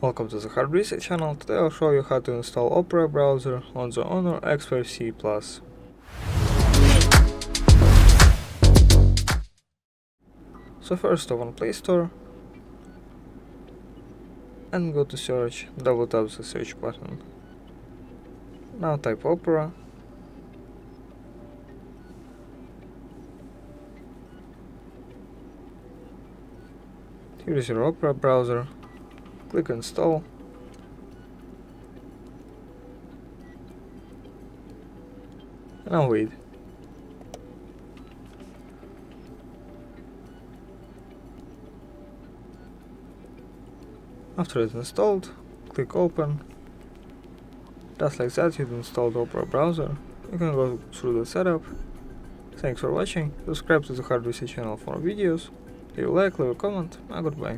Welcome to the Hard Reset channel. Today I'll show you how to install Opera browser on the Honor X5c Plus. So first open Play Store and go to search, double tap the search button. Now type Opera. Here is your Opera browser. Click install. And now wait. After it's installed, click open. Just like that, you've installed Opera browser. You can go through the setup. Thanks for watching. Subscribe to the Hard Reset channel for more videos. Leave a like, leave a comment, and goodbye.